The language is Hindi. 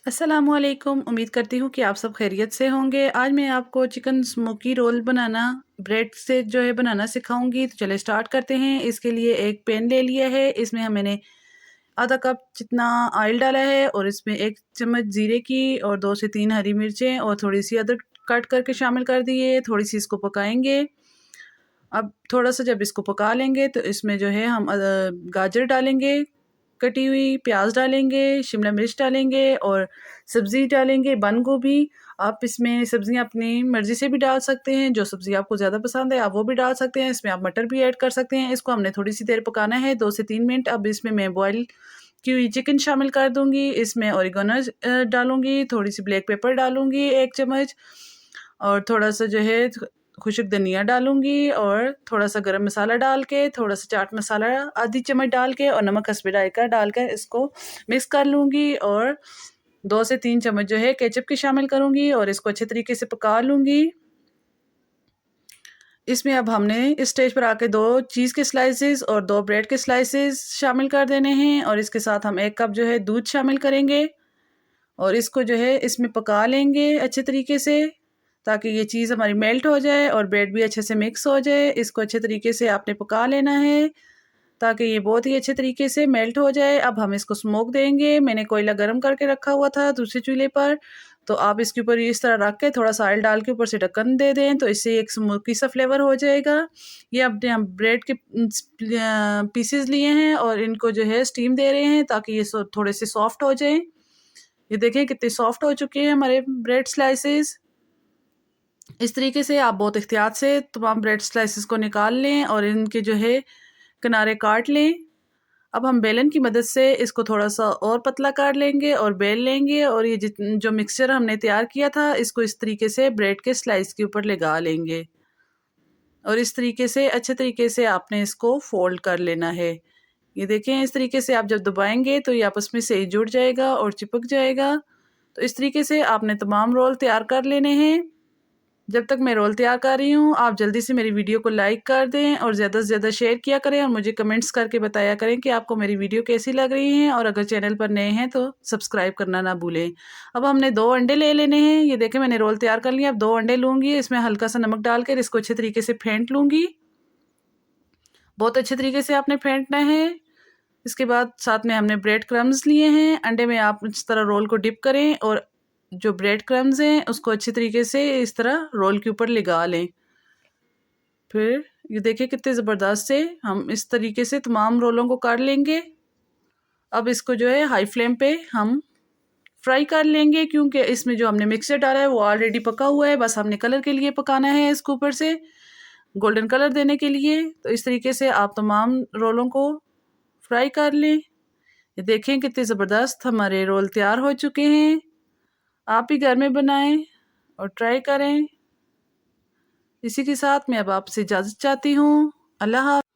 अस्सलामुअलैकुम। उम्मीद करती हूँ कि आप सब खैरियत से होंगे। आज मैं आपको चिकन स्मोकी रोल बनाना ब्रेड से बनाना सिखाऊंगी। तो चले स्टार्ट करते हैं। इसके लिए एक पैन ले लिया है, इसमें मैंने आधा कप जितना ऑयल डाला है और इसमें 1 चम्मच ज़ीरे की और 2 से 3 हरी मिर्चें और थोड़ी सी अदरक कट करके शामिल कर दिए। थोड़ी सी इसको पकाएंगे। अब थोड़ा सा जब इसको पका लेंगे तो इसमें हम गाजर डालेंगे, कटी हुई प्याज डालेंगे, शिमला मिर्च डालेंगे और सब्ज़ी डालेंगे बंद गोभी। आप इसमें सब्ज़ियाँ अपनी मर्ज़ी से भी डाल सकते हैं, जो सब्ज़ी आपको ज़्यादा पसंद है आप वो भी डाल सकते हैं। इसमें आप मटर भी ऐड कर सकते हैं। इसको हमने थोड़ी सी देर पकाना है, 2 से 3 मिनट। अब इसमें मैं बॉयल की हुई चिकन शामिल कर दूँगी। इसमें ऑरिगेनो डालूँगी, थोड़ी सी ब्लैक पेपर डालूँगी 1 चम्मच और थोड़ा सा खुशक धनिया डालूँगी और थोड़ा-सा गरम मसाला डाल के, थोड़ा-सा चाट मसाला आधी चम्मच डाल के और नमक हस्बे जायका डालकर इसको मिक्स कर लूँगी और 2 से 3 चम्मच केचप की शामिल करूँगी और इसको अच्छे तरीके से पका लूँगी। इसमें अब हमने इस स्टेज पर आके 2 चीज़ के स्लाइसेस और 2 ब्रेड के स्लाइसेस शामिल कर देने हैं और इसके साथ हम 1 कप दूध शामिल करेंगे और इसको इसमें पका लेंगे अच्छे तरीके से, ताकि ये चीज़ हमारी मेल्ट हो जाए और ब्रेड भी अच्छे से मिक्स हो जाए। इसको अच्छे तरीके से आपने पका लेना है ताकि ये बहुत ही अच्छे तरीके से मेल्ट हो जाए। अब हम इसको स्मोक देंगे। मैंने कोयला गर्म करके रखा हुआ था दूसरे चूल्हे पर, तो आप इसके ऊपर इस तरह रख के थोड़ा सा ऑयल डाल के ऊपर से ढक्कन दे दें, तो इससे एक स्मोकी सा फ्लेवर हो जाएगा। ये अपने हम ब्रेड के पीसेस लिए हैं और इनको स्टीम दे रहे हैं ताकि ये थोड़े से सॉफ्ट हो जाएं। ये देखें कितने सॉफ्ट हो चुके हैं हमारे ब्रेड स्लाइसेस। इस तरीके से आप बहुत एहतियात से तमाम ब्रेड स्लाइसेस को निकाल लें और इनके किनारे काट लें। अब हम बेलन की मदद से इसको थोड़ा सा और पतला कर लेंगे और बेल लेंगे और ये जो मिक्सचर हमने तैयार किया था इसको इस तरीके से ब्रेड के स्लाइस के ऊपर लगा लेंगे और इस तरीके से अच्छे तरीके से आपने इसको फोल्ड कर लेना है। ये देखें, इस तरीके से आप जब दबाएंगे तो ये आपस में से जुड़ जाएगा और चिपक जाएगा। तो इस तरीके से आपने तमाम रोल तैयार कर लेने हैं। जब तक मैं रोल तैयार कर रही हूँ आप जल्दी से मेरी वीडियो को लाइक कर दें और ज़्यादा से ज़्यादा शेयर किया करें और मुझे कमेंट्स करके बताया करें कि आपको मेरी वीडियो कैसी लग रही है और अगर चैनल पर नए हैं तो सब्सक्राइब करना ना भूलें। अब हमने 2 अंडे ले लेने हैं। ये देखें मैंने रोल तैयार कर लिया। अब 2 अंडे लूँगी, इसमें हल्का सा नमक डालकर इसको अच्छे तरीके से फेंट लूँगी। बहुत अच्छे तरीके से आपने फेंटना है। इसके बाद साथ में हमने ब्रेड क्रम्स लिए हैं। अंडे में आप इस तरह रोल को डिप करें और जो ब्रेड क्रम्स हैं उसको अच्छी तरीके से इस तरह रोल के ऊपर लगा लें। फिर ये देखिए कितने ज़बरदस्त से हम इस तरीके से तमाम रोलों को कर लेंगे। अब इसको हाई फ्लेम पे हम फ्राई कर लेंगे, क्योंकि इसमें जो हमने मिक्सचर डाला है वो ऑलरेडी पका हुआ है। बस हमने कलर के लिए पकाना है, इसको ऊपर से गोल्डन कलर देने के लिए। तो इस तरीके से आप तमाम रोलों को फ्राई कर लें। ये देखें कितने ज़बरदस्त हमारे रोल तैयार हो चुके हैं। आप भी घर में बनाएं और ट्राई करें। इसी के साथ मैं अब आपसे इजाज़त चाहती हूँ। अल्लाह हाफ़िज़।